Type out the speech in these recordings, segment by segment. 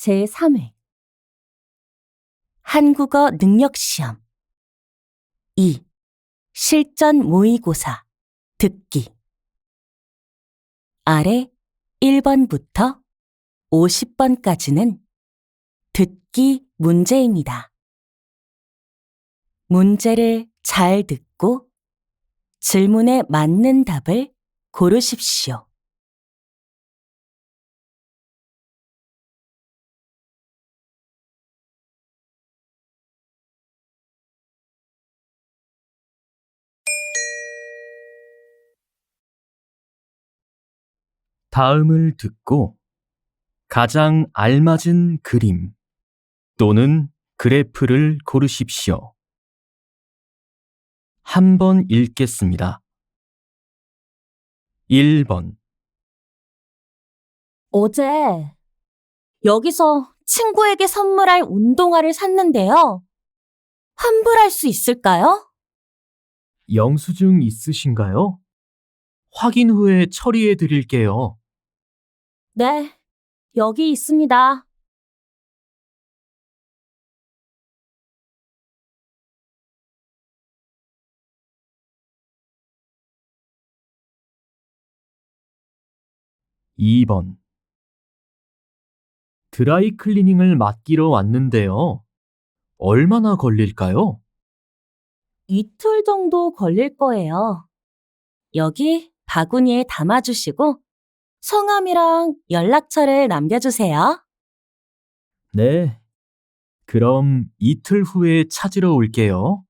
제3회 한국어 능력시험 2. 실전 모의고사 듣기 아래 1번부터 50번까지는 듣기 문제입니다. 문제를 잘 듣고 질문에 맞는 답을 고르십시오. 다음을 듣고 가장 알맞은 그림 또는 그래프를 고르십시오. 한 번 읽겠습니다. 1번 어제 여기서 친구에게 선물할 운동화를 샀는데요. 환불할 수 있을까요? 영수증 있으신가요? 확인 후에 처리해 드릴게요. 네, 여기 있습니다. 2번 드라이 클리닝을 맡기러 왔는데요. 얼마나 걸릴까요? 이틀 정도 걸릴 거예요. 여기 바구니에 담아주시고 성함이랑 연락처를 남겨주세요. 네. 그럼 이틀 후에 찾으러 올게요.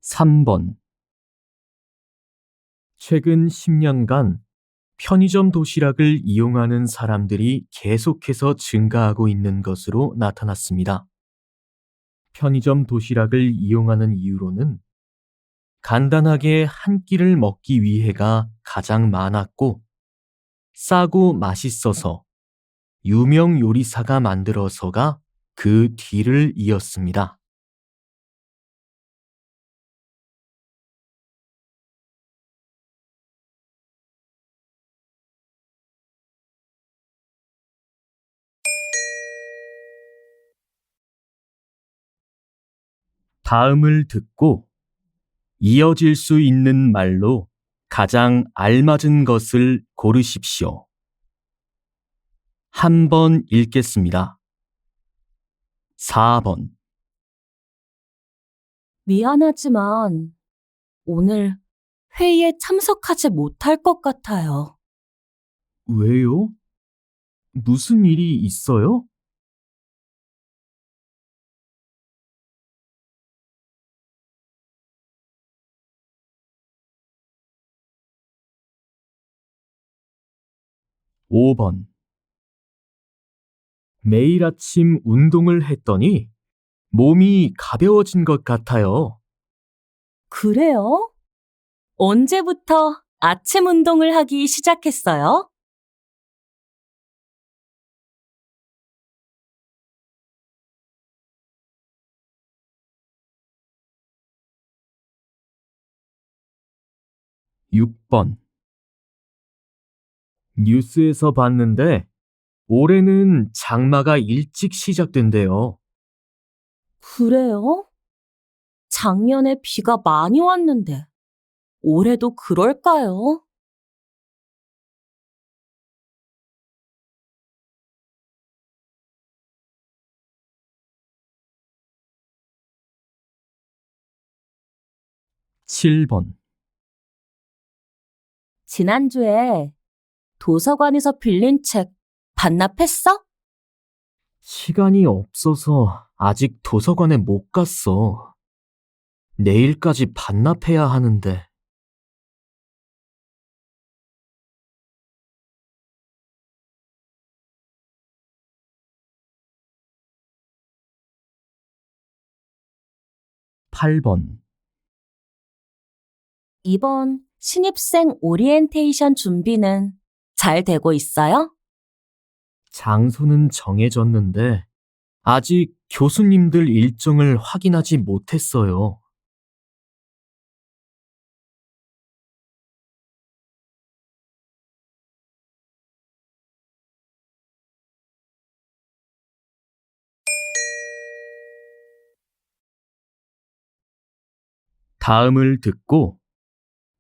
3번 최근 10년간 편의점 도시락을 이용하는 사람들이 계속해서 증가하고 있는 것으로 나타났습니다. 편의점 도시락을 이용하는 이유로는 간단하게 한 끼를 먹기 위해가 가장 많았고, 싸고 맛있어서 유명 요리사가 만들어서가 그 뒤를 이었습니다. 다음을 듣고 이어질 수 있는 말로 가장 알맞은 것을 고르십시오. 한 번 읽겠습니다. 4번 미안하지만 오늘 회의에 참석하지 못할 것 같아요. 왜요? 무슨 일이 있어요? 5번 매일 아침 운동을 했더니 몸이 가벼워진 것 같아요. 그래요? 언제부터 아침 운동을 하기 시작했어요? 6번 뉴스에서 봤는데 올해는 장마가 일찍 시작된대요. 그래요? 작년에 비가 많이 왔는데 올해도 그럴까요? 7번 지난주에 도서관에서 빌린 책 반납했어? 시간이 없어서 아직 도서관에 못 갔어. 내일까지 반납해야 하는데. 8번 이번 신입생 오리엔테이션 준비는 잘 되고 있어요? 장소는 정해졌는데 아직 교수님들 일정을 확인하지 못했어요. 다음을 듣고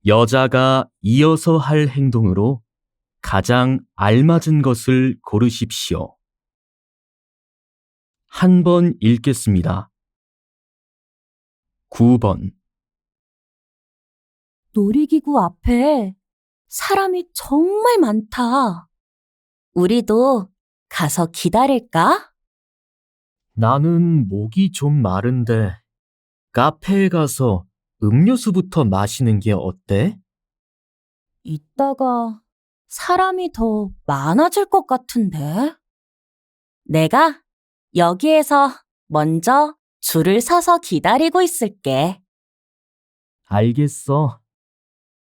여자가 이어서 할 행동으로 가장 알맞은 것을 고르십시오. 한 번 읽겠습니다. 9번. 놀이기구 앞에 사람이 정말 많다. 우리도 가서 기다릴까? 나는 목이 좀 마른데 카페에 가서 음료수부터 마시는 게 어때? 이따가 사람이 더 많아질 것 같은데. 내가 여기에서 먼저 줄을 서서 기다리고 있을게. 알겠어.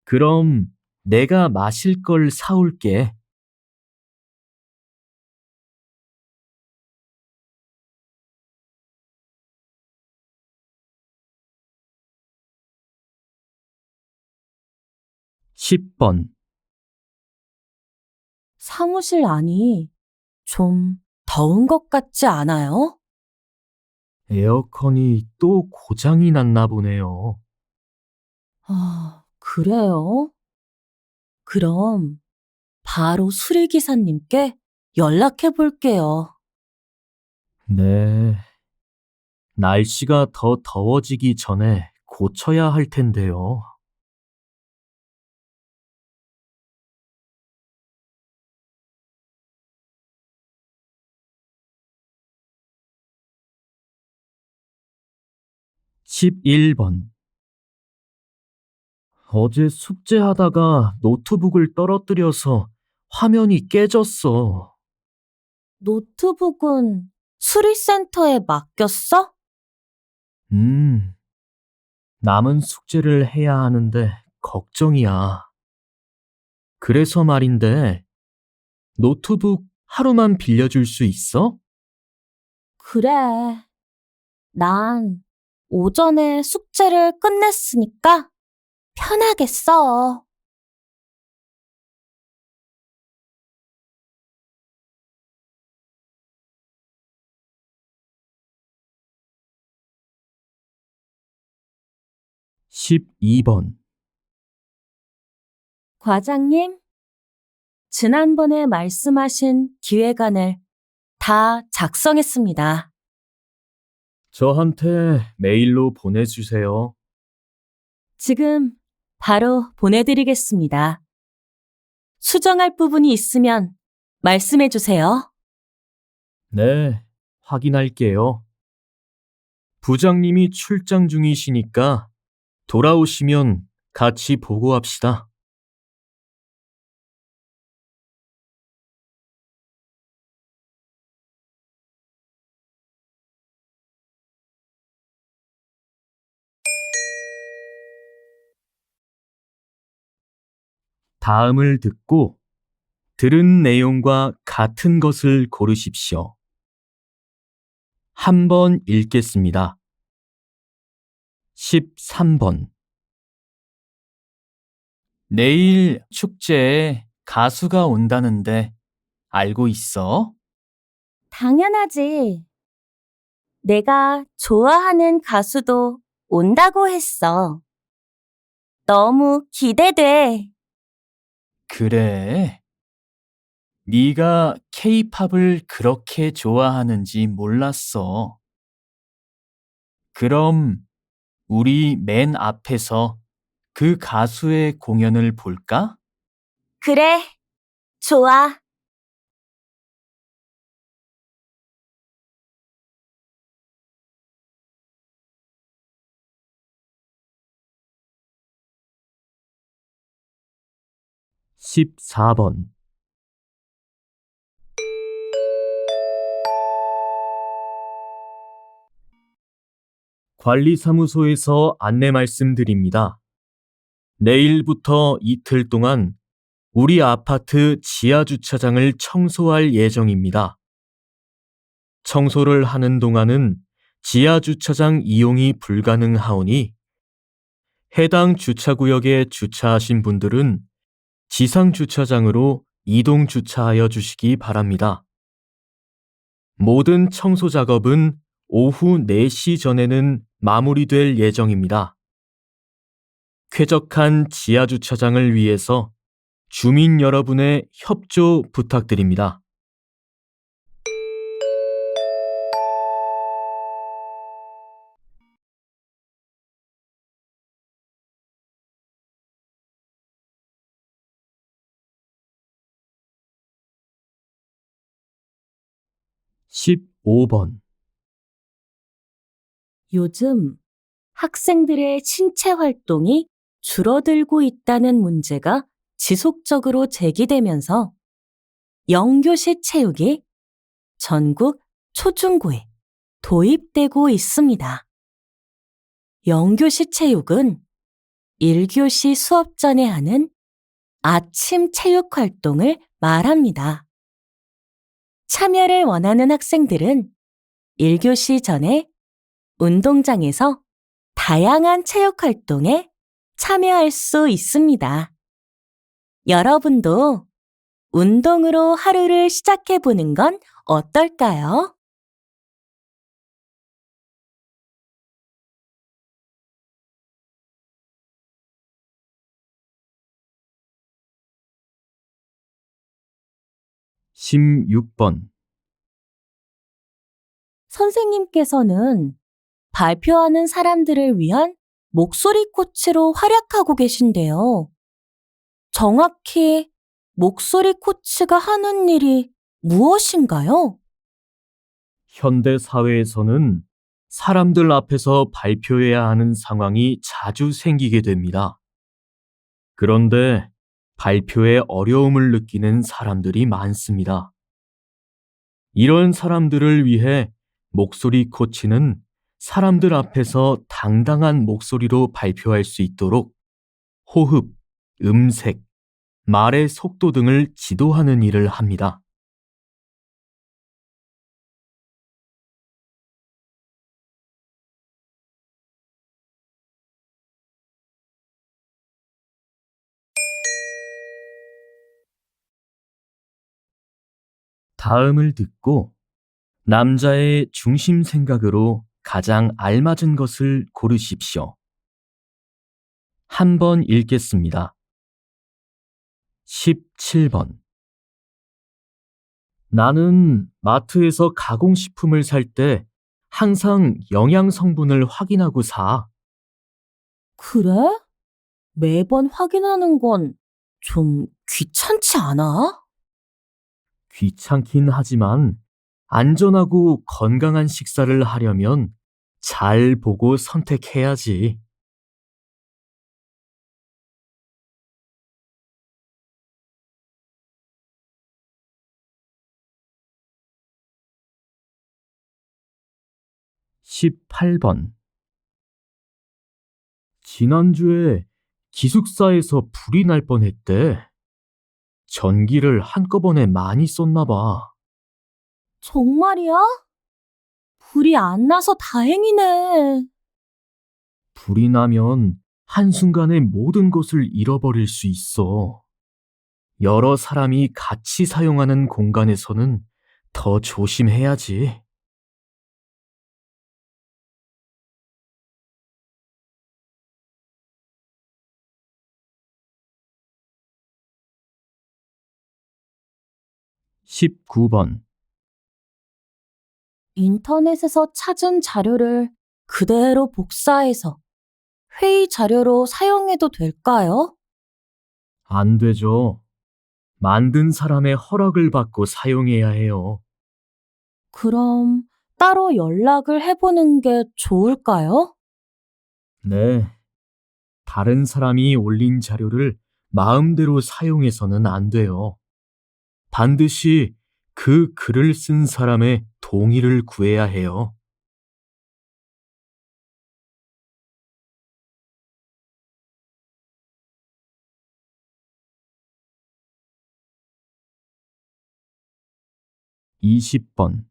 그럼 내가 마실 걸 사올게. 10번. 사무실 안이 좀 더운 것 같지 않아요? 에어컨이 또 고장이 났나 보네요. 그래요? 그럼 바로 수리기사님께 연락해 볼게요. 네. 날씨가 더 더워지기 전에 고쳐야 할 텐데요. (11번) 어제 숙제하다가 노트북을 떨어뜨려서 화면이 깨졌어. 노트북은 수리센터에 맡겼어? 음, 남은 숙제를 해야 하는데 걱정이야. 그래서 말인데, 노트북 하루만 빌려줄 수 있어? 그래. 난 오전에 숙제를 끝냈으니까 편하게 써. 12번. 과장님, 지난번에 말씀하신 기획안을 다 작성했습니다. 저한테 메일로 보내주세요. 지금 바로 보내드리겠습니다. 수정할 부분이 있으면 말씀해 주세요. 네, 확인할게요. 부장님이 출장 중이시니까 돌아오시면 같이 보고합시다. 다음을 듣고 들은 내용과 같은 것을 고르십시오. 한 번 읽겠습니다. 13번. 내일 축제에 가수가 온다는데 알고 있어? 당연하지. 내가 좋아하는 가수도 온다고 했어. 너무 기대돼. 그래. 네가 케이팝을 그렇게 좋아하는지 몰랐어. 그럼 우리 맨 앞에서 그 가수의 공연을 볼까? 그래, 좋아. 14번. 관리사무소에서 안내 말씀드립니다. 내일부터 이틀 동안 우리 아파트 지하 주차장을 청소할 예정입니다. 청소를 하는 동안은 지하 주차장 이용이 불가능하오니 해당 주차구역에 주차하신 분들은 지상 주차장으로 이동 주차하여 주시기 바랍니다. 모든 청소 작업은 오후 4시 전에는 마무리될 예정입니다. 쾌적한 지하 주차장을 위해서 주민 여러분의 협조 부탁드립니다. (15번) 요즘 학생들의 신체 활동이 줄어들고 있다는 문제가 지속적으로 제기되면서 영교시 체육이 전국 초중고에 도입되고 있습니다. 영교시 체육은 1교시 수업 전에 하는 아침 체육 활동을 말합니다. 참여를 원하는 학생들은 1교시 전에 운동장에서 다양한 체육 활동에 참여할 수 있습니다. 여러분도 운동으로 하루를 시작해 보는 건 어떨까요? (16번) 선생님께서는 발표하는 사람들을 위한 목소리 코치로 활약하고 계신데요. 정확히 목소리 코치가 하는 일이 무엇인가요? 현대 사회에서는 사람들 앞에서 발표해야 하는 상황이 자주 생기게 됩니다. 그런데 발표에 어려움을 느끼는 사람들이 많습니다. 이런 사람들을 위해 목소리 코치는 사람들 앞에서 당당한 목소리로 발표할 수 있도록 호흡, 음색, 말의 속도 등을 지도하는 일을 합니다. 다음을 듣고 남자의 중심 생각으로 가장 알맞은 것을 고르십시오. 한 번 읽겠습니다. 17번. 나는 마트에서 가공식품을 살 때 항상 영양 성분을 확인하고 사. 그래? 매번 확인하는 건 좀 귀찮지 않아? 귀찮긴 하지만 안전하고 건강한 식사를 하려면 잘 보고 선택해야지. 18번. 지난주에 기숙사에서 불이 날 뻔했대. 전기를 한꺼번에 많이 썼나 봐. 정말이야? 불이 안 나서 다행이네. 불이 나면 한순간에 모든 것을 잃어버릴 수 있어. 여러 사람이 같이 사용하는 공간에서는 더 조심해야지. 19번. 인터넷에서 찾은 자료를 그대로 복사해서 회의 자료로 사용해도 될까요? 안 되죠. 만든 사람의 허락을 받고 사용해야 해요. 그럼 따로 연락을 해보는 게 좋을까요? 네. 다른 사람이 올린 자료를 마음대로 사용해서는 안 돼요. 반드시 그 글을 쓴 사람의 동의를 구해야 해요. 20번.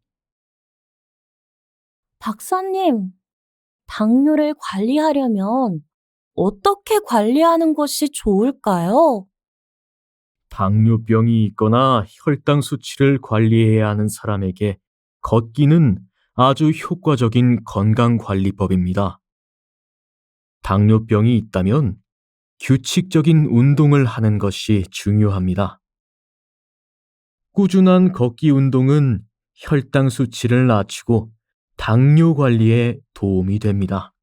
박사님, 당뇨를 관리하려면 어떻게 관리하는 것이 좋을까요? 당뇨병이 있거나 혈당 수치를 관리해야 하는 사람에게 걷기는 아주 효과적인 건강관리법입니다. 당뇨병이 있다면 규칙적인 운동을 하는 것이 중요합니다. 꾸준한 걷기 운동은 혈당 수치를 낮추고 당뇨 관리에 도움이 됩니다.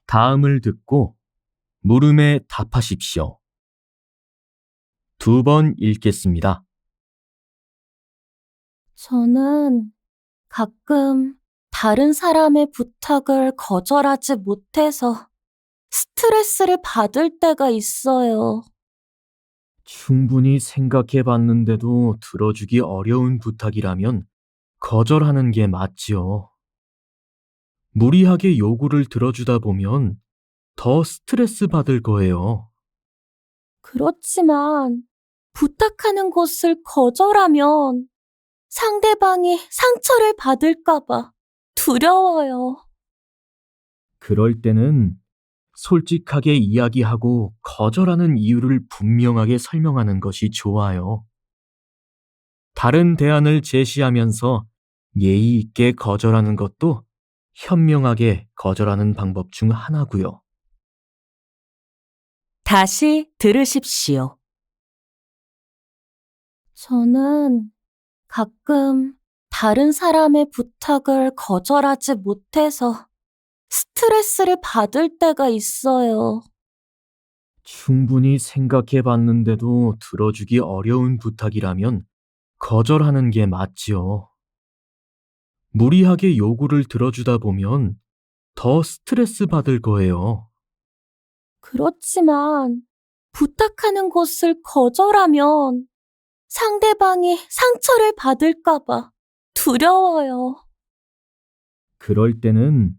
다음을 듣고 물음에 답하십시오. 2번 읽겠습니다. 저는 가끔 다른 사람의 부탁을 거절하지 못해서 스트레스를 받을 때가 있어요. 충분히 생각해 봤는데도 들어주기 어려운 부탁이라면 거절하는 게 맞지요. 무리하게 요구를 들어주다 보면 더 스트레스 받을 거예요. 그렇지만 부탁하는 것을 거절하면 상대방이 상처를 받을까봐 두려워요. 그럴 때는 솔직하게 이야기하고 거절하는 이유를 분명하게 설명하는 것이 좋아요. 다른 대안을 제시하면서 예의 있게 거절하는 것도 현명하게 거절하는 방법 중 하나고요. 다시 들으십시오. 저는 가끔 다른 사람의 부탁을 거절하지 못해서 스트레스를 받을 때가 있어요. 충분히 생각해 봤는데도 들어주기 어려운 부탁이라면 거절하는 게 맞지요. 무리하게 요구를 들어주다 보면 더 스트레스 받을 거예요. 그렇지만 부탁하는 것을 거절하면 상대방이 상처를 받을까봐 두려워요. 그럴 때는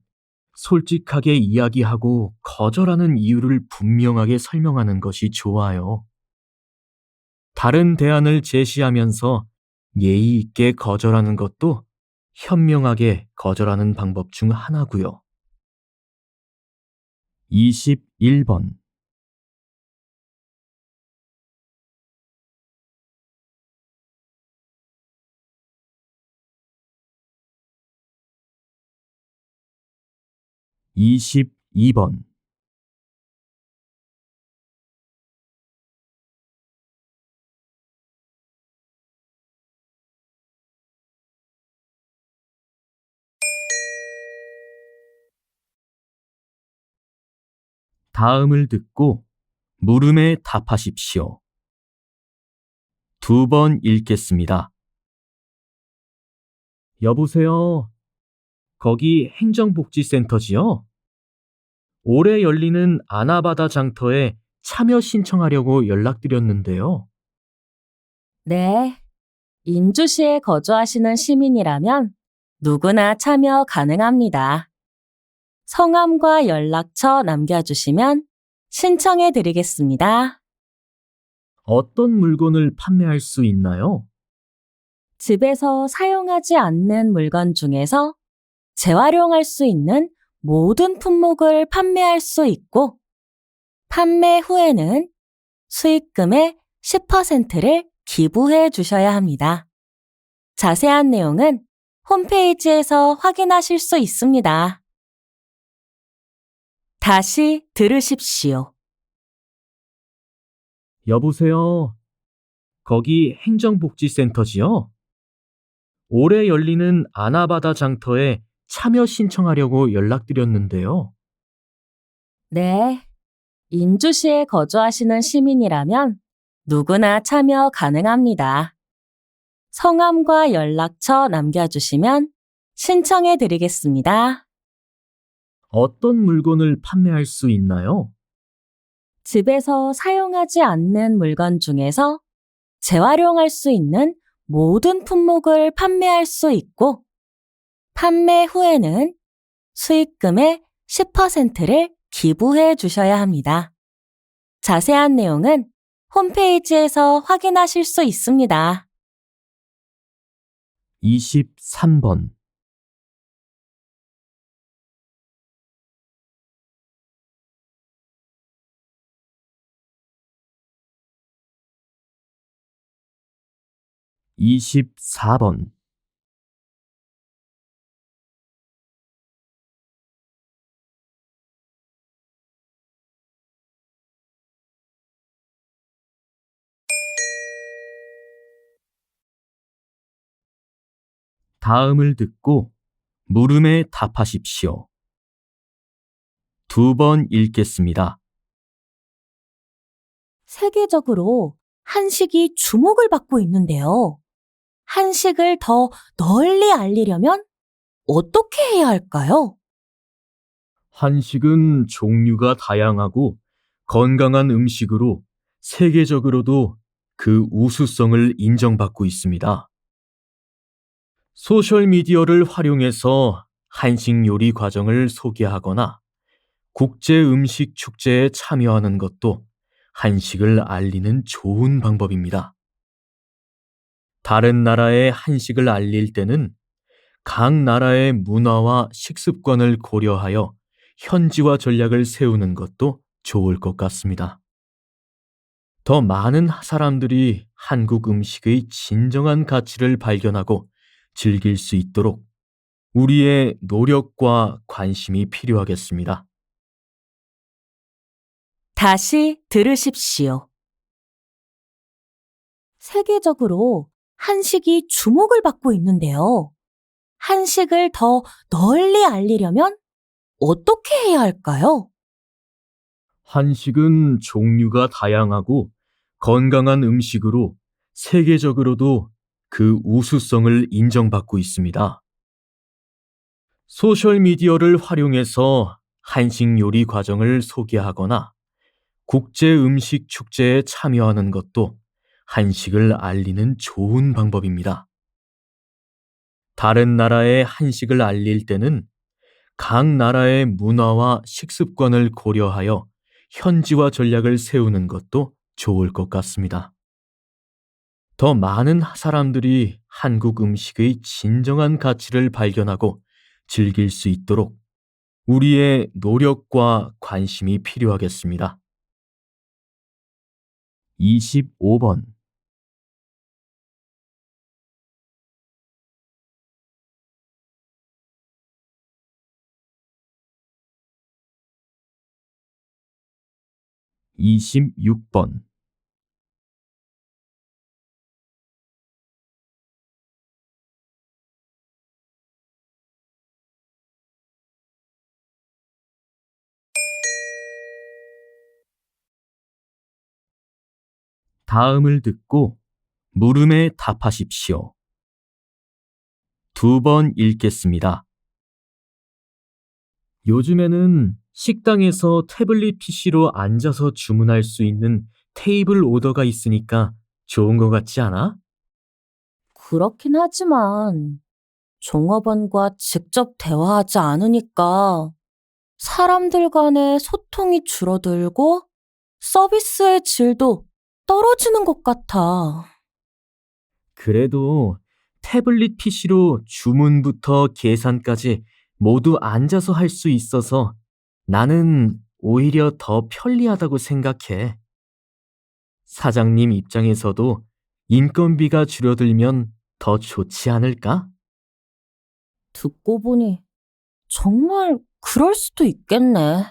솔직하게 이야기하고 거절하는 이유를 분명하게 설명하는 것이 좋아요. 다른 대안을 제시하면서 예의 있게 거절하는 것도 현명하게 거절하는 방법 중 하나고요. 21번. (22번) 다음을 듣고 물음에 답하십시오. 2번 읽겠습니다. 여보세요. 거기 행정복지센터지요? 올해 열리는 아나바다 장터에 참여 신청하려고 연락드렸는데요. 네, 인주시에 거주하시는 시민이라면 누구나 참여 가능합니다. 성함과 연락처 남겨주시면 신청해 드리겠습니다. 어떤 물건을 판매할 수 있나요? 집에서 사용하지 않는 물건 중에서 재활용할 수 있는 모든 품목을 판매할 수 있고, 판매 후에는 수익금의 10%를 기부해 주셔야 합니다. 자세한 내용은 홈페이지에서 확인하실 수 있습니다. 다시 들으십시오. 여보세요. 거기 행정복지센터지요? 올해 열리는 아나바다 장터에 참여 신청하려고 연락드렸는데요. 네, 인주시에 거주하시는 시민이라면 누구나 참여 가능합니다. 성함과 연락처 남겨주시면 신청해 드리겠습니다. 어떤 물건을 판매할 수 있나요? 집에서 사용하지 않는 물건 중에서 재활용할 수 있는 모든 품목을 판매할 수 있고, 판매 후에는 수익금의 10%를 기부해 주셔야 합니다. 자세한 내용은 홈페이지에서 확인하실 수 있습니다. 23번. 24번. 다음을 듣고 물음에 답하십시오. 2번 읽겠습니다. 세계적으로 한식이 주목을 받고 있는데요. 한식을 더 널리 알리려면 어떻게 해야 할까요? 한식은 종류가 다양하고 건강한 음식으로 세계적으로도 그 우수성을 인정받고 있습니다. 소셜미디어를 활용해서 한식 요리 과정을 소개하거나 국제 음식 축제에 참여하는 것도 한식을 알리는 좋은 방법입니다. 다른 나라의 한식을 알릴 때는 각 나라의 문화와 식습관을 고려하여 현지화 전략을 세우는 것도 좋을 것 같습니다. 더 많은 사람들이 한국 음식의 진정한 가치를 발견하고 즐길 수 있도록 우리의 노력과 관심이 필요하겠습니다. 다시 들으십시오. 세계적으로 한식이 주목을 받고 있는데요. 한식을 더 널리 알리려면 어떻게 해야 할까요? 한식은 종류가 다양하고 건강한 음식으로 세계적으로도 그 우수성을 인정받고 있습니다. 소셜미디어를 활용해서 한식 요리 과정을 소개하거나 국제 음식 축제에 참여하는 것도 한식을 알리는 좋은 방법입니다. 다른 나라의 한식을 알릴 때는 각 나라의 문화와 식습관을 고려하여 현지화 전략을 세우는 것도 좋을 것 같습니다. 더 많은 사람들이 한국 음식의 진정한 가치를 발견하고 즐길 수 있도록 우리의 노력과 관심이 필요하겠습니다. 25번. 26번. 다음을 듣고 물음에 답하십시오. 2번 읽겠습니다. 요즘에는 식당에서 태블릿 PC로 앉아서 주문할 수 있는 테이블 오더가 있으니까 좋은 것 같지 않아? 그렇긴 하지만 종업원과 직접 대화하지 않으니까 사람들 간의 소통이 줄어들고 서비스의 질도 떨어지는 것 같아. 그래도 태블릿 PC로 주문부터 계산까지 모두 앉아서 할 수 있어서 나는 오히려 더 편리하다고 생각해. 사장님 입장에서도 인건비가 줄어들면 더 좋지 않을까? 듣고 보니 정말 그럴 수도 있겠네.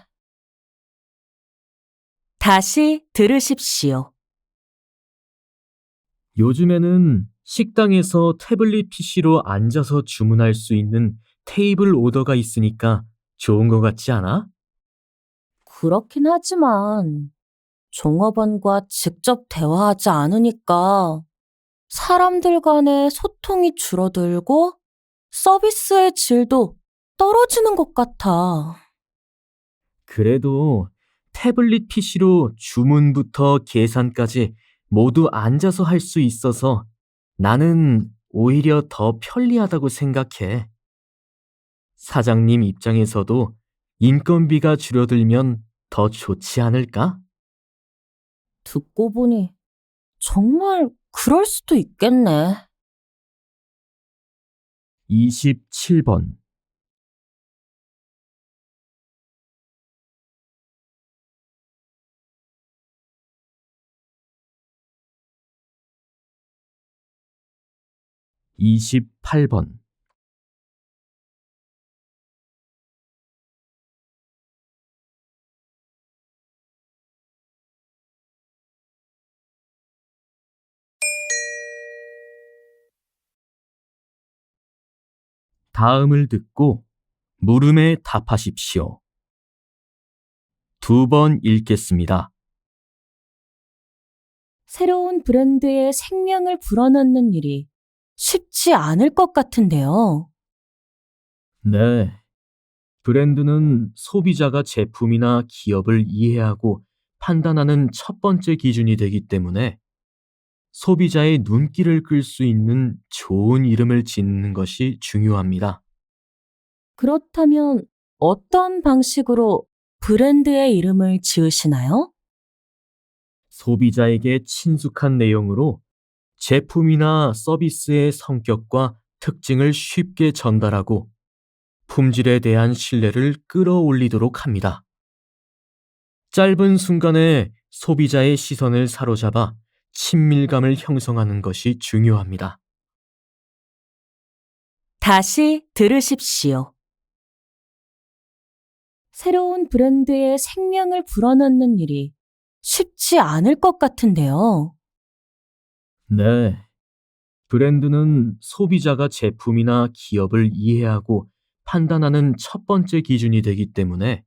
다시 들으십시오. 요즘에는 식당에서 태블릿 PC로 앉아서 주문할 수 있는 테이블 오더가 있으니까 좋은 것 같지 않아? 그렇긴 하지만 종업원과 직접 대화하지 않으니까 사람들 간의 소통이 줄어들고 서비스의 질도 떨어지는 것 같아. 그래도 태블릿 PC로 주문부터 계산까지 모두 앉아서 할 수 있어서 나는 오히려 더 편리하다고 생각해. 사장님 입장에서도 인건비가 줄어들면 더 좋지 않을까? 듣고 보니 정말 그럴 수도 있겠네. 27번. 28번. 다음을 듣고 물음에 답하십시오. 2번 읽겠습니다. 새로운 브랜드에 생명을 불어넣는 일이 쉽지 않을 것 같은데요. 네. 브랜드는 소비자가 제품이나 기업을 이해하고 판단하는 첫 번째 기준이 되기 때문에 소비자의 눈길을 끌 수 있는 좋은 이름을 짓는 것이 중요합니다. 그렇다면 어떤 방식으로 브랜드의 이름을 지으시나요? 소비자에게 친숙한 내용으로 제품이나 서비스의 성격과 특징을 쉽게 전달하고 품질에 대한 신뢰를 끌어올리도록 합니다. 짧은 순간에 소비자의 시선을 사로잡아 친밀감을 형성하는 것이 중요합니다. 다시 들으십시오. 새로운 브랜드에 생명을 불어넣는 일이 쉽지 않을 것 같은데요. 네. 브랜드는 소비자가 제품이나 기업을 이해하고 판단하는 첫 번째 기준이 되기 때문에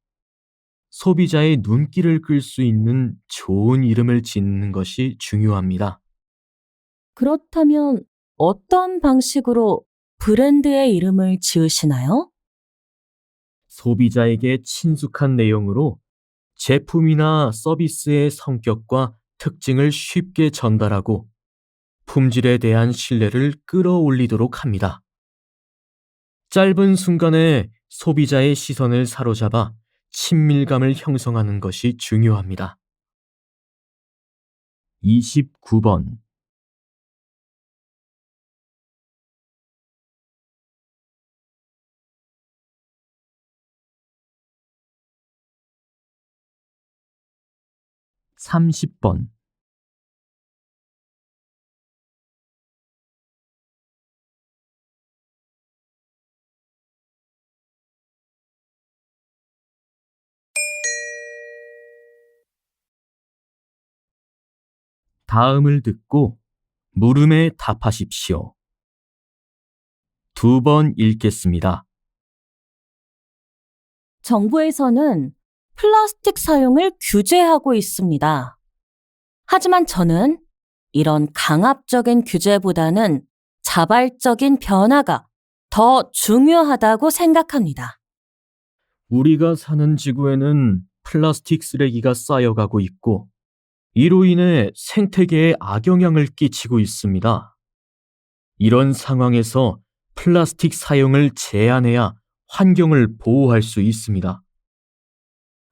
소비자의 눈길을 끌 수 있는 좋은 이름을 짓는 것이 중요합니다. 그렇다면 어떤 방식으로 브랜드의 이름을 지으시나요? 소비자에게 친숙한 내용으로 제품이나 서비스의 성격과 특징을 쉽게 전달하고 품질에 대한 신뢰를 끌어올리도록 합니다. 짧은 순간에 소비자의 시선을 사로잡아 친밀감을 형성하는 것이 중요합니다. 29번. 30번. 다음을 듣고 물음에 답하십시오. 2번 읽겠습니다. 정부에서는 플라스틱 사용을 규제하고 있습니다. 하지만 저는 이런 강압적인 규제보다는 자발적인 변화가 더 중요하다고 생각합니다. 우리가 사는 지구에는 플라스틱 쓰레기가 쌓여가고 있고 이로 인해 생태계에 악영향을 끼치고 있습니다. 이런 상황에서 플라스틱 사용을 제한해야 환경을 보호할 수 있습니다.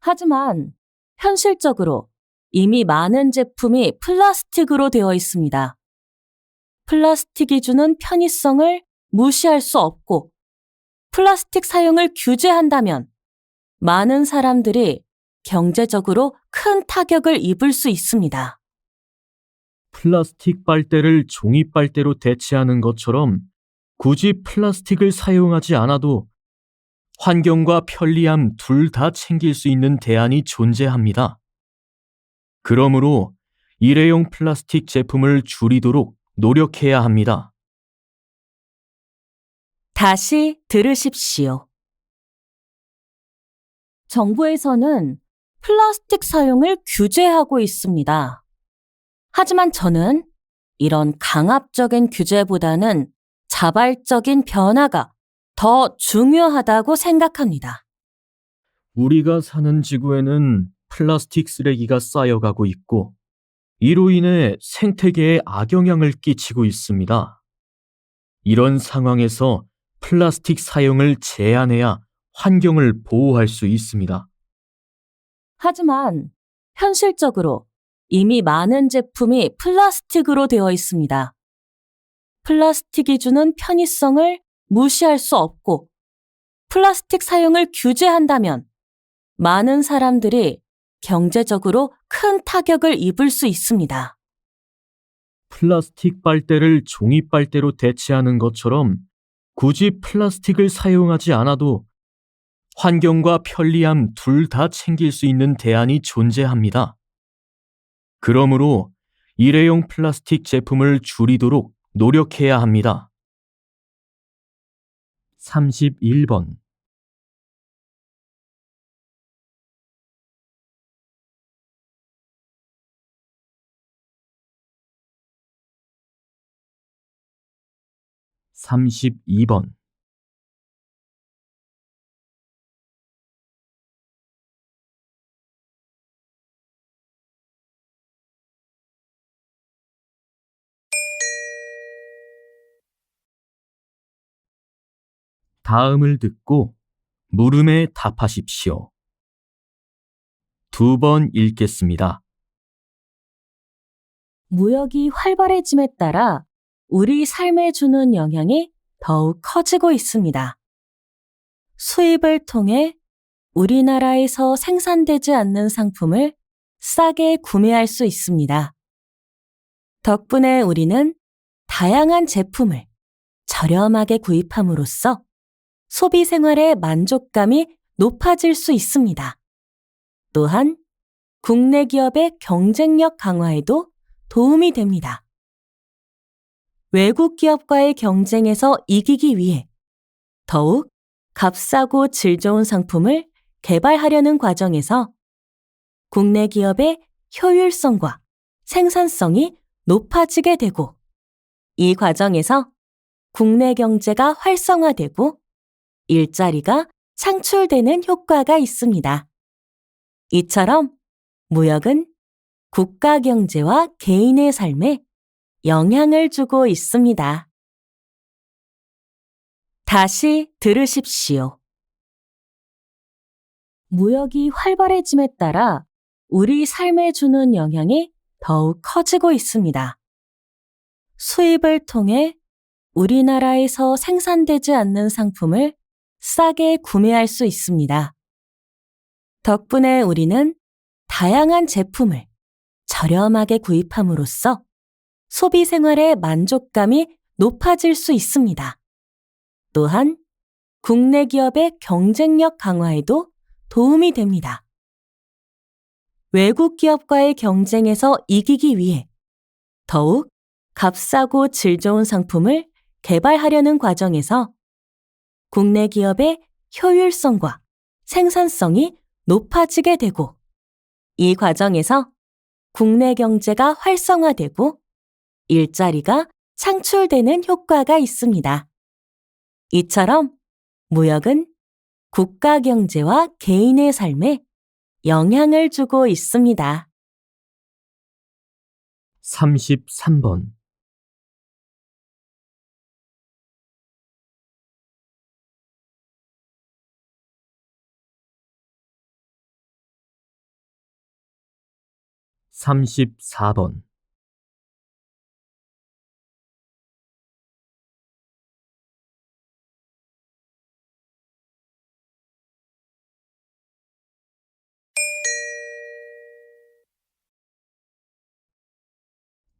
하지만 현실적으로 이미 많은 제품이 플라스틱으로 되어 있습니다. 플라스틱이 주는 편의성을 무시할 수 없고 플라스틱 사용을 규제한다면 많은 사람들이 경제적으로 큰 타격을 입을 수 있습니다. 플라스틱 빨대를 종이 빨대로 대체하는 것처럼 굳이 플라스틱을 사용하지 않아도 환경과 편리함 둘 다 챙길 수 있는 대안이 존재합니다. 그러므로 일회용 플라스틱 제품을 줄이도록 노력해야 합니다. 다시 들으십시오. 정부에서는 플라스틱 사용을 규제하고 있습니다. 하지만 저는 이런 강압적인 규제보다는 자발적인 변화가 더 중요하다고 생각합니다. 우리가 사는 지구에는 플라스틱 쓰레기가 쌓여가고 있고 이로 인해 생태계에 악영향을 끼치고 있습니다. 이런 상황에서 플라스틱 사용을 제한해야 환경을 보호할 수 있습니다. 하지만 현실적으로 이미 많은 제품이 플라스틱으로 되어 있습니다. 플라스틱이 주는 편의성을 무시할 수 없고, 플라스틱 사용을 규제한다면 많은 사람들이 경제적으로 큰 타격을 입을 수 있습니다. 플라스틱 빨대를 종이 빨대로 대체하는 것처럼 굳이 플라스틱을 사용하지 않아도 환경과 편리함 둘 다 챙길 수 있는 대안이 존재합니다. 그러므로 일회용 플라스틱 제품을 줄이도록 노력해야 합니다. 31번. (32번) 다음을 듣고 물음에 답하십시오. 2번 읽겠습니다. 무역이 활발해짐에 따라 우리 삶에 주는 영향이 더욱 커지고 있습니다. 수입을 통해 우리나라에서 생산되지 않는 상품을 싸게 구매할 수 있습니다. 덕분에 우리는 다양한 제품을 저렴하게 구입함으로써 소비 생활의 만족감이 높아질 수 있습니다. 또한 국내 기업의 경쟁력 강화에도 도움이 됩니다. 외국 기업과의 경쟁에서 이기기 위해 더욱 값싸고 질 좋은 상품을 개발하려는 과정에서 국내 기업의 효율성과 생산성이 높아지게 되고, 이 과정에서 국내 경제가 활성화되고 일자리가 창출되는 효과가 있습니다. 이처럼 무역은 국가 경제와 개인의 삶에 영향을 주고 있습니다. 다시 들으십시오. 무역이 활발해짐에 따라 우리 삶에 주는 영향이 더욱 커지고 있습니다. 수입을 통해 우리나라에서 생산되지 않는 상품을 싸게 구매할 수 있습니다. 덕분에 우리는 다양한 제품을 저렴하게 구입함으로써 소비 생활의 만족감이 높아질 수 있습니다. 또한 국내 기업의 경쟁력 강화에도 도움이 됩니다. 외국 기업과의 경쟁에서 이기기 위해 더욱 값싸고 질 좋은 상품을 개발하려는 과정에서 국내 기업의 효율성과 생산성이 높아지게 되고, 이 과정에서 국내 경제가 활성화되고 일자리가 창출되는 효과가 있습니다. 이처럼 무역은 국가 경제와 개인의 삶에 영향을 주고 있습니다. 33번. (34번)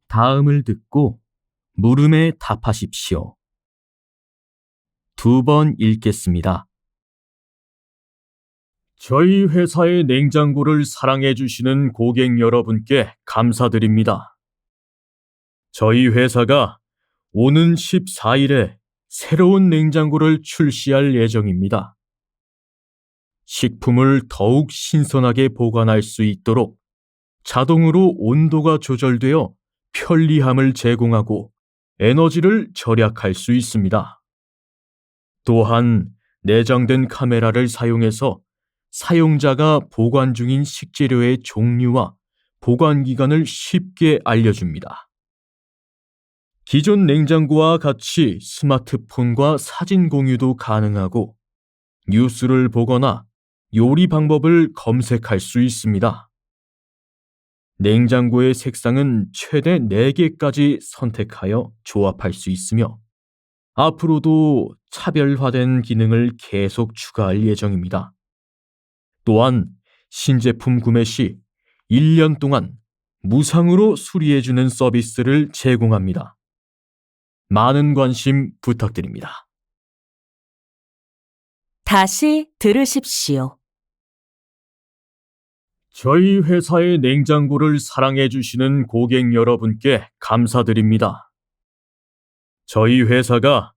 다음을 듣고 물음에 답하십시오. 2번 읽겠습니다. 저희 회사의 냉장고를 사랑해 주시는 고객 여러분께 감사드립니다. 저희 회사가 오는 14일에 새로운 냉장고를 출시할 예정입니다. 식품을 더욱 신선하게 보관할 수 있도록 자동으로 온도가 조절되어 편리함을 제공하고 에너지를 절약할 수 있습니다. 또한 내장된 카메라를 사용해서 사용자가 보관 중인 식재료의 종류와 보관 기간을 쉽게 알려줍니다. 기존 냉장고와 같이 스마트폰과 사진 공유도 가능하고 뉴스를 보거나 요리 방법을 검색할 수 있습니다. 냉장고의 색상은 최대 4개까지 선택하여 조합할 수 있으며 앞으로도 차별화된 기능을 계속 추가할 예정입니다. 또한 신제품 구매 시 1년 동안 무상으로 수리해주는 서비스를 제공합니다. 많은 관심 부탁드립니다. 다시 들으십시오. 저희 회사의 냉장고를 사랑해주시는 고객 여러분께 감사드립니다. 저희 회사가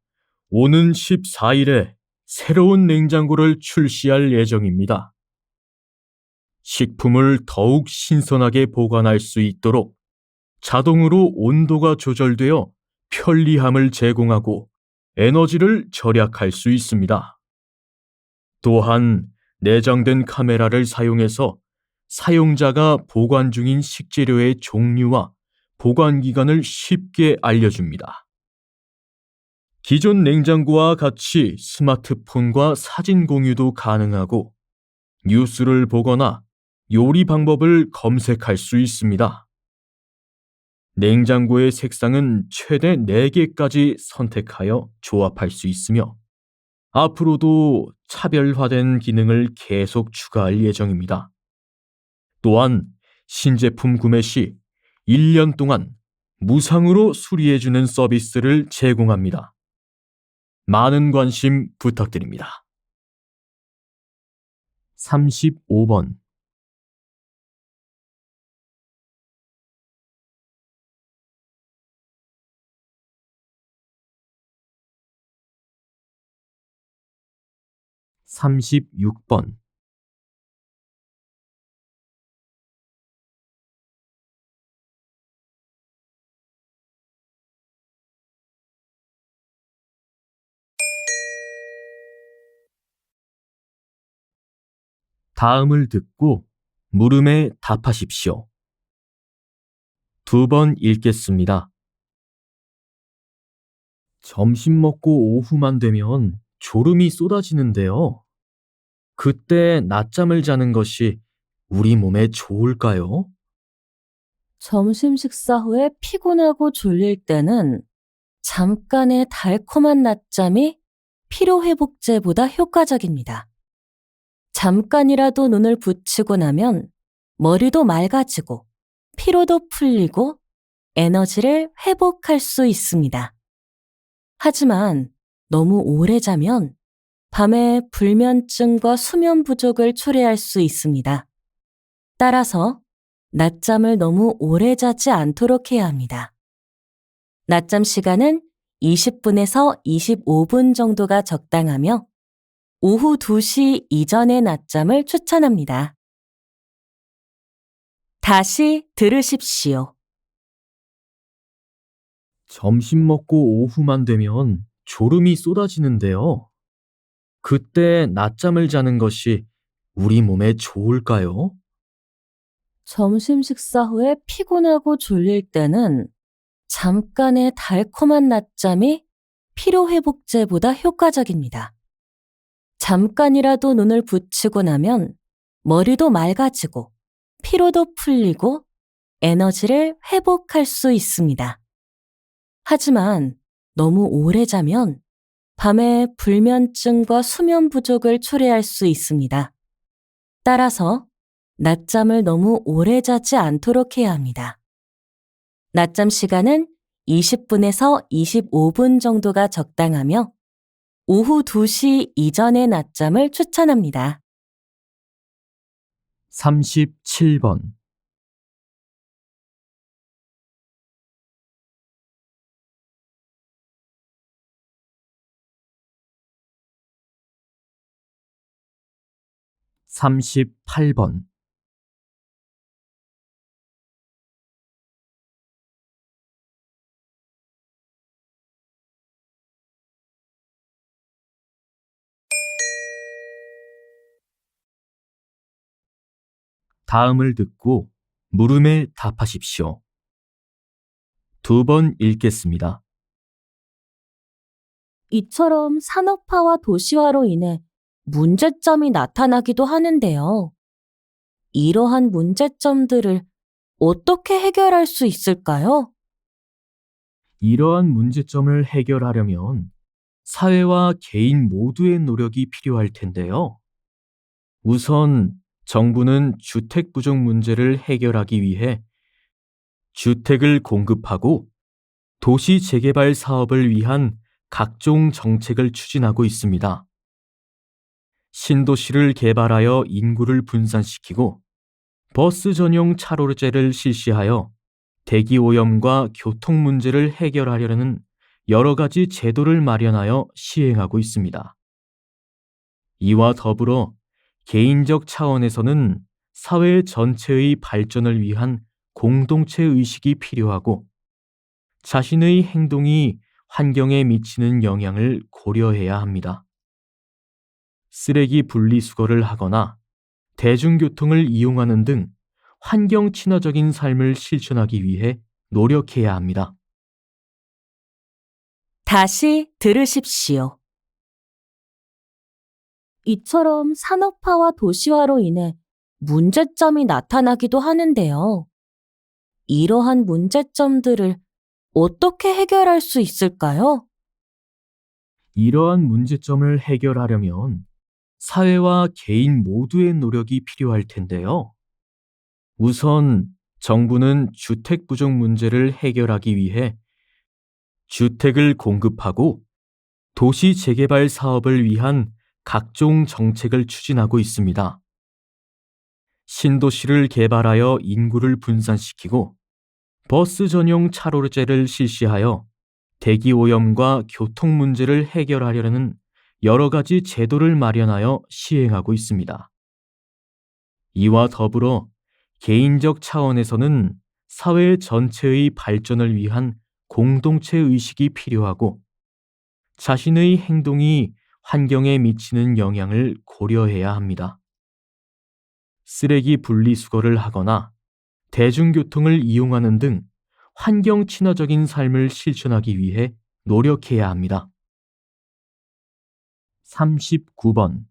오는 14일에 새로운 냉장고를 출시할 예정입니다. 식품을 더욱 신선하게 보관할 수 있도록 자동으로 온도가 조절되어 편리함을 제공하고 에너지를 절약할 수 있습니다. 또한 내장된 카메라를 사용해서 사용자가 보관 중인 식재료의 종류와 보관 기간을 쉽게 알려줍니다. 기존 냉장고와 같이 스마트폰과 사진 공유도 가능하고 뉴스를 보거나 요리 방법을 검색할 수 있습니다. 냉장고의 색상은 최대 4개까지 선택하여 조합할 수 있으며 앞으로도 차별화된 기능을 계속 추가할 예정입니다. 또한 신제품 구매 시 1년 동안 무상으로 수리해주는 서비스를 제공합니다. 많은 관심 부탁드립니다. 35번 36번 다음을 듣고 물음에 답하십시오. 2번 읽겠습니다. 점심 먹고 오후만 되면 졸음이 쏟아지는데요. 그때 낮잠을 자는 것이 우리 몸에 좋을까요? 점심 식사 후에 피곤하고 졸릴 때는 잠깐의 달콤한 낮잠이 피로회복제보다 효과적입니다. 잠깐이라도 눈을 붙이고 나면 머리도 맑아지고 피로도 풀리고 에너지를 회복할 수 있습니다. 하지만 너무 오래 자면 밤에 불면증과 수면 부족을 초래할 수 있습니다. 따라서 낮잠을 너무 오래 자지 않도록 해야 합니다. 낮잠 시간은 20분에서 25분 정도가 적당하며 오후 2시 이전의 낮잠을 추천합니다. 다시 들으십시오. 점심 먹고 오후만 되면 졸음이 쏟아지는데요. 그때 낮잠을 자는 것이 우리 몸에 좋을까요? 점심 식사 후에 피곤하고 졸릴 때는 잠깐의 달콤한 낮잠이 피로회복제보다 효과적입니다. 잠깐이라도 눈을 붙이고 나면 머리도 맑아지고 피로도 풀리고 에너지를 회복할 수 있습니다. 하지만 너무 오래 자면 밤에 불면증과 수면 부족을 초래할 수 있습니다. 따라서 낮잠을 너무 오래 자지 않도록 해야 합니다. 낮잠 시간은 20분에서 25분 정도가 적당하며 오후 2시 이전의 낮잠을 추천합니다. 37번 38번 다음을 듣고 물음에 답하십시오. 2번 읽겠습니다. 이처럼 산업화와 도시화로 인해 문제점이 나타나기도 하는데요. 이러한 문제점들을 어떻게 해결할 수 있을까요? 이러한 문제점을 해결하려면 사회와 개인 모두의 노력이 필요할 텐데요. 우선 정부는 주택 부족 문제를 해결하기 위해 주택을 공급하고 도시 재개발 사업을 위한 각종 정책을 추진하고 있습니다. 신도시를 개발하여 인구를 분산시키고 버스 전용 차로제를 실시하여 대기 오염과 교통 문제를 해결하려는 여러 가지 제도를 마련하여 시행하고 있습니다. 이와 더불어 개인적 차원에서는 사회 전체의 발전을 위한 공동체 의식이 필요하고 자신의 행동이 환경에 미치는 영향을 고려해야 합니다. 쓰레기 분리수거를 하거나 대중교통을 이용하는 등 환경 친화적인 삶을 실천하기 위해 노력해야 합니다. 다시 들으십시오. 이처럼 산업화와 도시화로 인해 문제점이 나타나기도 하는데요. 이러한 문제점들을 어떻게 해결할 수 있을까요? 이러한 문제점을 해결하려면 사회와 개인 모두의 노력이 필요할 텐데요. 우선 정부는 주택 부족 문제를 해결하기 위해 주택을 공급하고 도시 재개발 사업을 위한 각종 정책을 추진하고 있습니다. 신도시를 개발하여 인구를 분산시키고 버스 전용 차로제를 실시하여 대기 오염과 교통 문제를 해결하려는 여러 가지 제도를 마련하여 시행하고 있습니다. 이와 더불어 개인적 차원에서는 사회 전체의 발전을 위한 공동체 의식이 필요하고 자신의 행동이 환경에 미치는 영향을 고려해야 합니다. 쓰레기 분리수거를 하거나 대중교통을 이용하는 등 환경 친화적인 삶을 실천하기 위해 노력해야 합니다. 39번.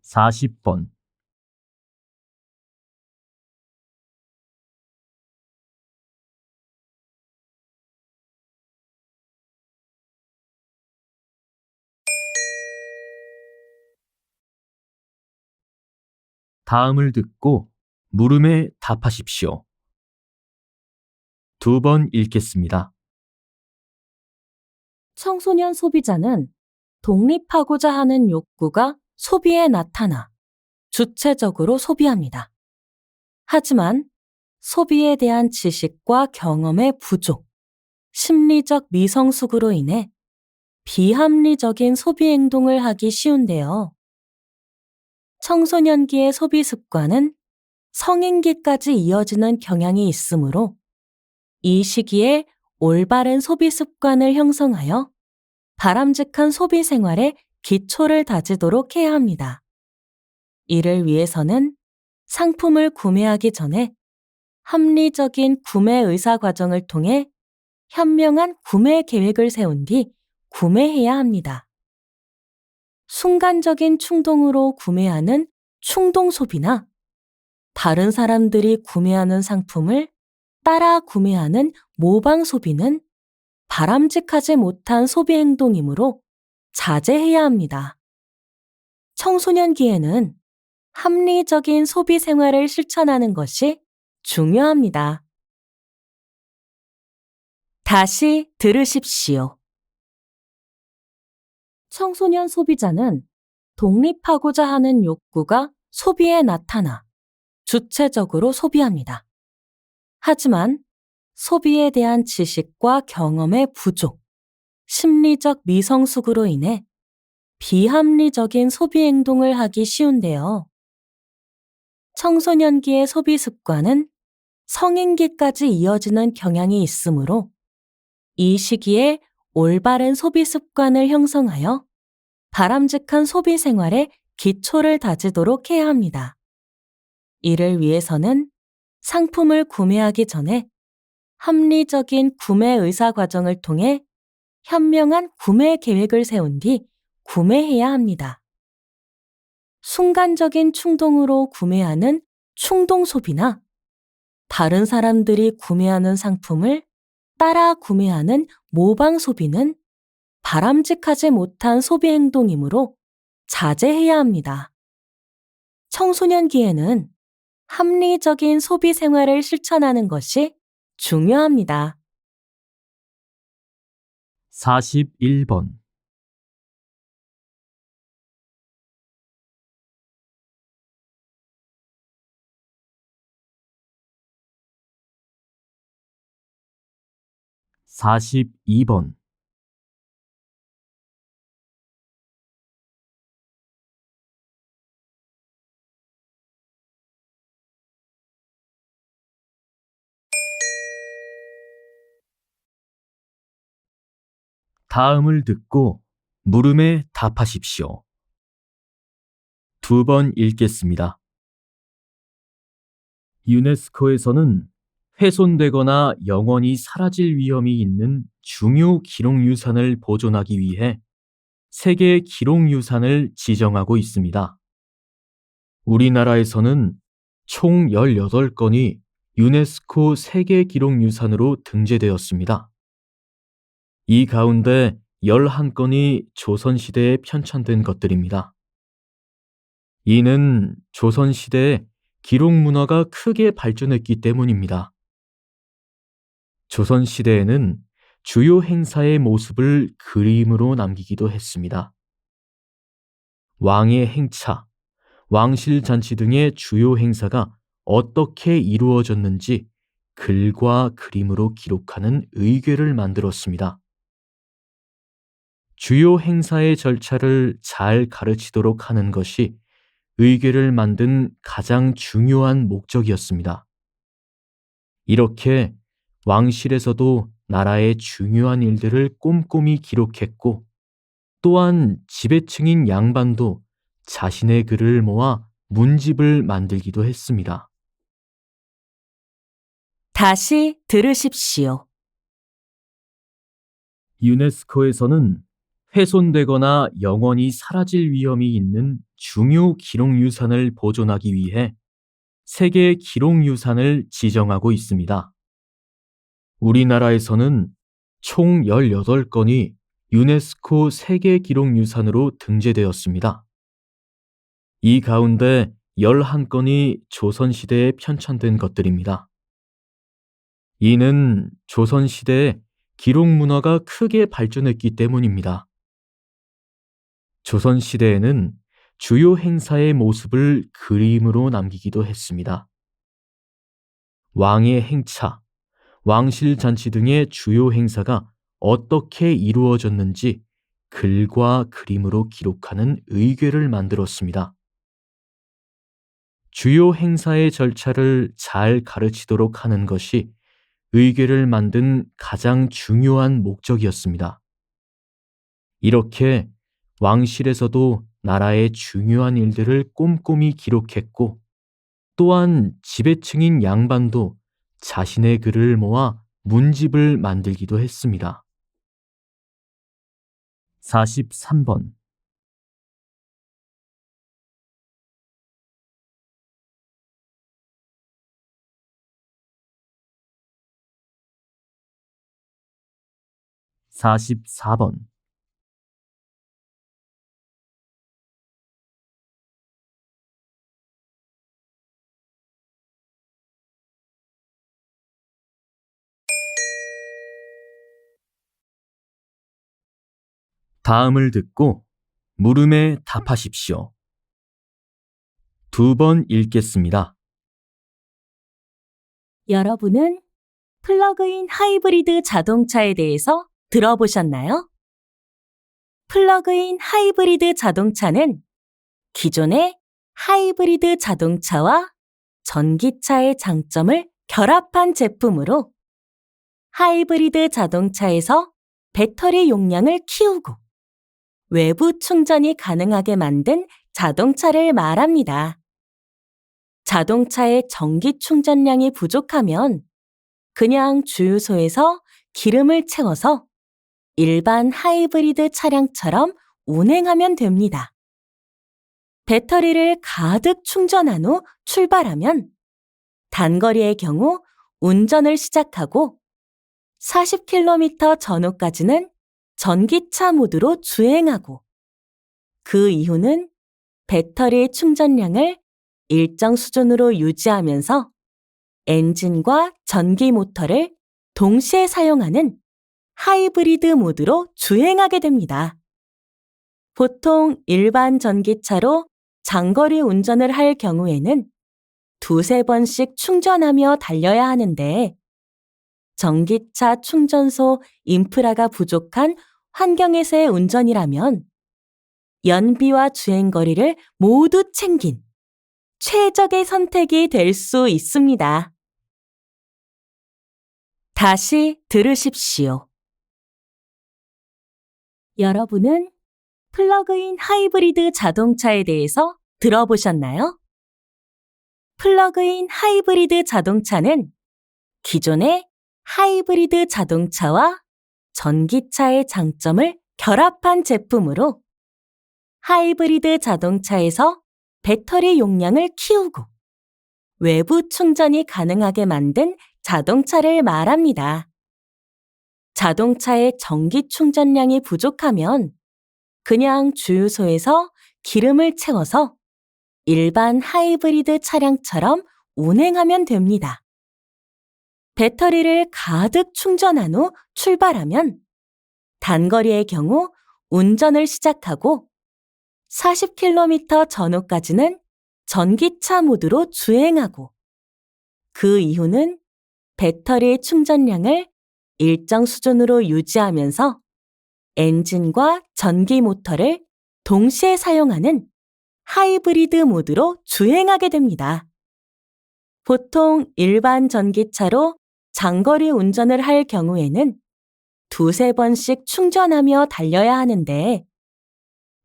(40번) 다음을 듣고 물음에 답하십시오. 2번 읽겠습니다. 청소년 소비자는 독립하고자 하는 욕구가 소비에 나타나 주체적으로 소비합니다. 하지만 소비에 대한 지식과 경험의 부족, 심리적 미성숙으로 인해 비합리적인 소비 행동을 하기 쉬운데요. 청소년기의 소비 습관은 성인기까지 이어지는 경향이 있으므로 이 시기에 올바른 소비 습관을 형성하여 바람직한 소비 생활의 기초를 다지도록 해야 합니다. 이를 위해서는 상품을 구매하기 전에 합리적인 구매 의사 과정을 통해 현명한 구매 계획을 세운 뒤 구매해야 합니다. 순간적인 충동으로 구매하는 충동 소비나 다른 사람들이 구매하는 상품을 따라 구매하는 모방 소비는 바람직하지 못한 소비 행동이므로 자제해야 합니다. 청소년기에는 합리적인 소비 생활을 실천하는 것이 중요합니다. 다시 들으십시오. 청소년 소비자는 독립하고자 하는 욕구가 소비에 나타나 주체적으로 소비합니다. 하지만 소비에 대한 지식과 경험의 부족, 심리적 미성숙으로 인해 비합리적인 소비 행동을 하기 쉬운데요. 청소년기의 소비 습관은 성인기까지 이어지는 경향이 있으므로 이 시기에 올바른 소비 습관을 형성하여 바람직한 소비 생활의 기초를 다지도록 해야 합니다. 이를 위해서는 상품을 구매하기 전에 합리적인 구매 의사 과정을 통해 현명한 구매 계획을 세운 뒤 구매해야 합니다. 순간적인 충동으로 구매하는 충동 소비나 다른 사람들이 구매하는 상품을 따라 구매하는 모방 소비는 바람직하지 못한 소비 행동이므로 자제해야 합니다. 청소년기에는 합리적인 소비 생활을 실천하는 것이 중요합니다. 41번. (42번) 다음을 듣고 물음에 답하십시오. 2번 읽겠습니다. 유네스코에서는 훼손되거나 영원히 사라질 위험이 있는 중요 기록유산을 보존하기 위해 세계 기록유산을 지정하고 있습니다. 우리나라에서는 총 18건이 유네스코 세계 기록유산으로 등재되었습니다. 이 가운데 11건이 조선시대에 편찬된 것들입니다. 이는 조선시대에 기록문화가 크게 발전했기 때문입니다. 조선시대에는 주요 행사의 모습을 그림으로 남기기도 했습니다. 왕의 행차, 왕실잔치 등의 주요 행사가 어떻게 이루어졌는지 글과 그림으로 기록하는 의궤를 만들었습니다. 주요 행사의 절차를 잘 가르치도록 하는 것이 의궤를 만든 가장 중요한 목적이었습니다. 이렇게 왕실에서도 나라의 중요한 일들을 꼼꼼히 기록했고, 또한 지배층인 양반도 자신의 글을 모아 문집을 만들기도 했습니다. 다시 들으십시오. 유네스코에서는 훼손되거나 영원히 사라질 위험이 있는 중요 기록유산을 보존하기 위해 세계 기록유산을 지정하고 있습니다. 우리나라에서는 총 18건이 유네스코 세계 기록유산으로 등재되었습니다. 이 가운데 11건이 조선시대에 편찬된 것들입니다. 이는 조선시대에 기록문화가 크게 발전했기 때문입니다. 조선시대에는 주요 행사의 모습을 그림으로 남기기도 했습니다. 왕의 행차, 왕실잔치 등의 주요 행사가 어떻게 이루어졌는지 글과 그림으로 기록하는 의궤를 만들었습니다. 주요 행사의 절차를 잘 가르치도록 하는 것이 의궤를 만든 가장 중요한 목적이었습니다. 이렇게 왕실에서도 나라의 중요한 일들을 꼼꼼히 기록했고, 또한 지배층인 양반도 자신의 글을 모아 문집을 만들기도 했습니다. 43번. (44번) 다음을 듣고 물음에 답하십시오. 2번 읽겠습니다. 여러분은 플러그인 하이브리드 자동차에 대해서 들어보셨나요? 플러그인 하이브리드 자동차는 기존의 하이브리드 자동차와 전기차의 장점을 결합한 제품으로 하이브리드 자동차에서 배터리 용량을 키우고 외부 충전이 가능하게 만든 자동차를 말합니다. 자동차의 전기 충전량이 부족하면 그냥 주유소에서 기름을 채워서 일반 하이브리드 차량처럼 운행하면 됩니다. 배터리를 가득 충전한 후 출발하면 단거리의 경우 운전을 시작하고 40km 전후까지는 전기차 모드로 주행하고 그 이후는 배터리 충전량을 일정 수준으로 유지하면서 엔진과 전기 모터를 동시에 사용하는 하이브리드 모드로 주행하게 됩니다. 보통 일반 전기차로 장거리 운전을 할 경우에는 두세 번씩 충전하며 달려야 하는데 전기차 충전소 인프라가 부족한 환경에서의 운전이라면 연비와 주행거리를 모두 챙긴 최적의 선택이 될 수 있습니다. 다시 들으십시오. 여러분은 플러그인 하이브리드 자동차에 대해서 들어보셨나요? 플러그인 하이브리드 자동차는 기존의 하이브리드 자동차와 전기차의 장점을 결합한 제품으로 하이브리드 자동차에서 배터리 용량을 키우고 외부 충전이 가능하게 만든 자동차를 말합니다. 자동차의 전기 충전량이 부족하면 그냥 주유소에서 기름을 채워서 일반 하이브리드 차량처럼 운행하면 됩니다. 배터리를 가득 충전한 후 출발하면 단거리의 경우 운전을 시작하고 40km 전후까지는 전기차 모드로 주행하고 그 이후는 배터리 충전량을 일정 수준으로 유지하면서 엔진과 전기 모터를 동시에 사용하는 하이브리드 모드로 주행하게 됩니다. 보통 일반 전기차로 장거리 운전을 할 경우에는 두세 번씩 충전하며 달려야 하는데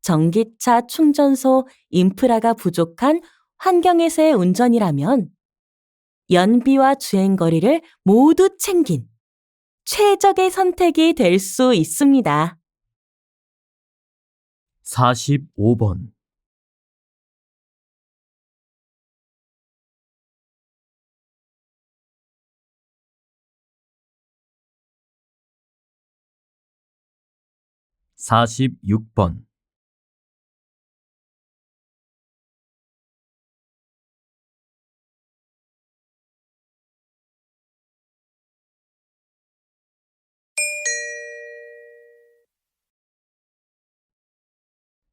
전기차 충전소 인프라가 부족한 환경에서의 운전이라면 연비와 주행거리를 모두 챙긴 최적의 선택이 될 수 있습니다. 45번. (46번)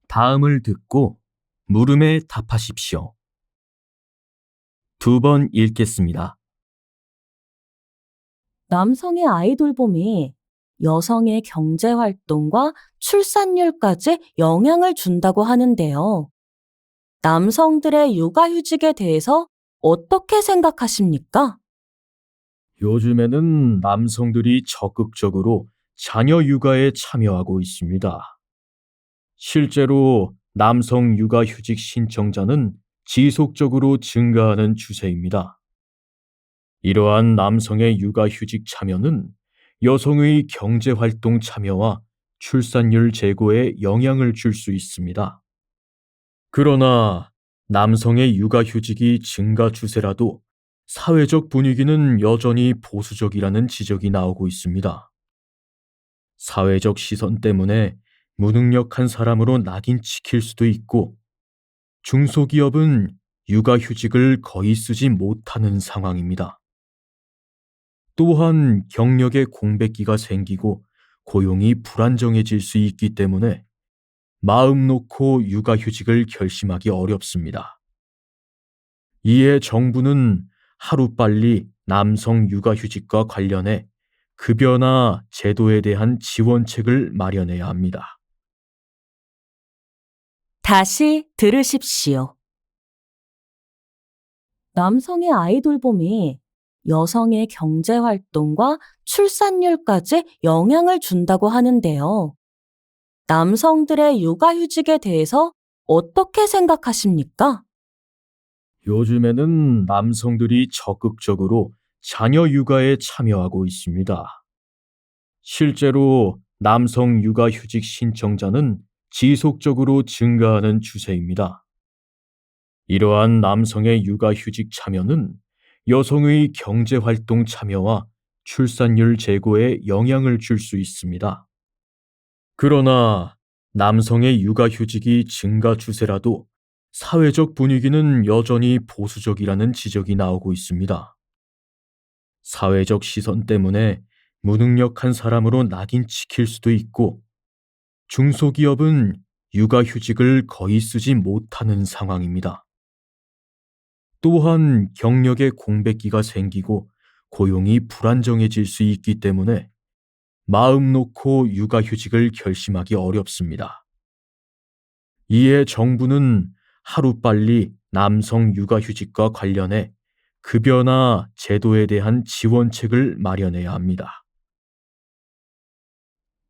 다음을 듣고 물음에 답하십시오. 2번 읽겠습니다. 남성의 아이돌봄이 여성의 경제활동과 출산율까지 영향을 준다고 하는데요. 남성들의 육아휴직에 대해서 어떻게 생각하십니까? 요즘에는 남성들이 적극적으로 자녀 육아에 참여하고 있습니다. 실제로 남성 육아휴직 신청자는 지속적으로 증가하는 추세입니다. 이러한 남성의 육아휴직 참여는 여성의 경제활동 참여와 출산율 제고에 영향을 줄 수 있습니다. 그러나 남성의 육아휴직이 증가 추세라도 사회적 분위기는 여전히 보수적이라는 지적이 나오고 있습니다. 사회적 시선 때문에 무능력한 사람으로 낙인 찍힐 수도 있고, 중소기업은 육아휴직을 거의 쓰지 못하는 상황입니다. 또한 경력의 공백기가 생기고 고용이 불안정해질 수 있기 때문에 마음 놓고 육아휴직을 결심하기 어렵습니다. 이에 정부는 하루빨리 남성 육아휴직과 관련해 급여나 제도에 대한 지원책을 마련해야 합니다. 다시 들으십시오. 남성의 아이돌봄이 여성의 경제활동과 출산율까지 영향을 준다고 하는데요. 남성들의 육아휴직에 대해서 어떻게 생각하십니까? 요즘에는 남성들이 적극적으로 자녀 육아에 참여하고 있습니다. 실제로 남성 육아휴직 신청자는 지속적으로 증가하는 추세입니다. 이러한 남성의 육아휴직 참여는 여성의 경제활동 참여와 출산율 제고에 영향을 줄 수 있습니다. 그러나 남성의 육아휴직이 증가 추세라도 사회적 분위기는 여전히 보수적이라는 지적이 나오고 있습니다. 사회적 시선 때문에 무능력한 사람으로 낙인찍힐 수도 있고, 중소기업은 육아휴직을 거의 쓰지 못하는 상황입니다. 또한 경력의 공백기가 생기고 고용이 불안정해질 수 있기 때문에 마음 놓고 육아휴직을 결심하기 어렵습니다. 이에 정부는 하루빨리 남성 육아휴직과 관련해 급여나 제도에 대한 지원책을 마련해야 합니다.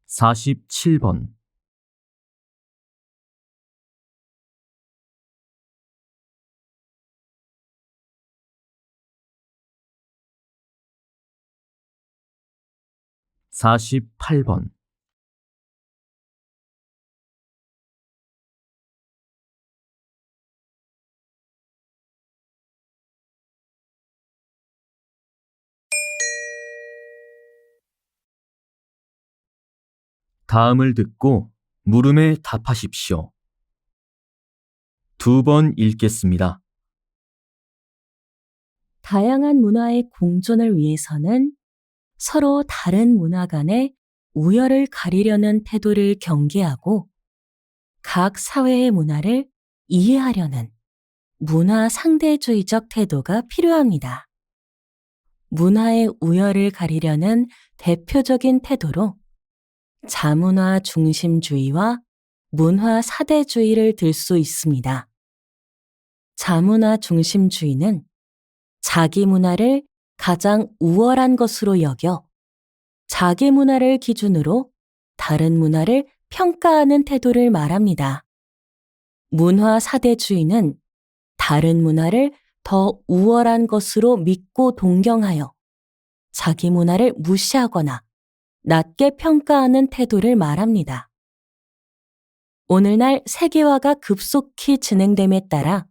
47번 48번 다음을 듣고 물음에 답하십시오. 2번 읽겠습니다. 다양한 문화의 공존을 위해서는 서로 다른 문화 간의 우열을 가리려는 태도를 경계하고 각 사회의 문화를 이해하려는 문화 상대주의적 태도가 필요합니다. 문화의 우열을 가리려는 대표적인 태도로 자문화 중심주의와 문화 사대주의를 들 수 있습니다. 자문화 중심주의는 자기 문화를 가장 우월한 것으로 여겨 자기 문화를 기준으로 다른 문화를 평가하는 태도를 말합니다. 문화 사대주의는 다른 문화를 더 우월한 것으로 믿고 동경하여 자기 문화를 무시하거나 낮게 평가하는 태도를 말합니다. 오늘날 세계화가 급속히 진행됨에 따라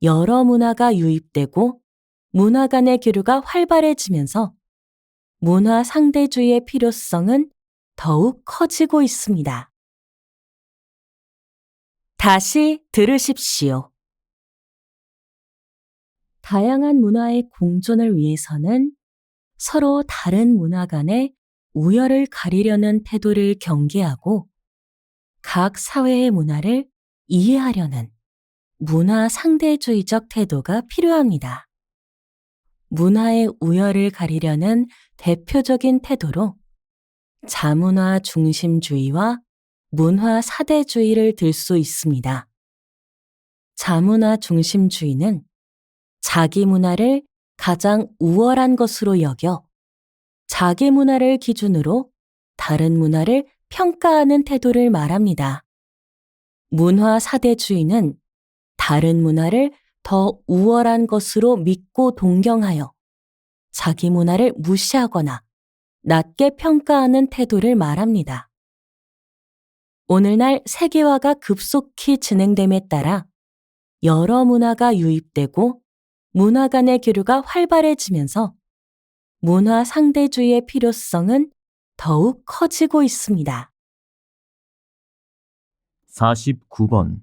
여러 문화가 유입되고 문화 간의 교류가 활발해지면서 문화 상대주의의 필요성은 더욱 커지고 있습니다. 다시 들으십시오. 다양한 문화의 공존을 위해서는 서로 다른 문화 간의 우열을 가리려는 태도를 경계하고 각 사회의 문화를 이해하려는 문화 상대주의적 태도가 필요합니다. 문화의 우열을 가리려는 대표적인 태도로 자문화 중심주의와 문화 사대주의를 들 수 있습니다. 자문화 중심주의는 자기 문화를 가장 우월한 것으로 여겨 자기 문화를 기준으로 다른 문화를 평가하는 태도를 말합니다. 문화 사대주의는 다른 문화를 더 우월한 것으로 믿고 동경하여 자기 문화를 무시하거나 낮게 평가하는 태도를 말합니다. 오늘날 세계화가 급속히 진행됨에 따라 여러 문화가 유입되고 문화 간의 교류가 활발해지면서 문화 상대주의의 필요성은 더욱 커지고 있습니다. 49번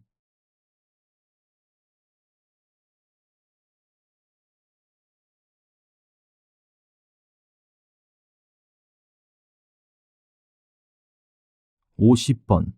50번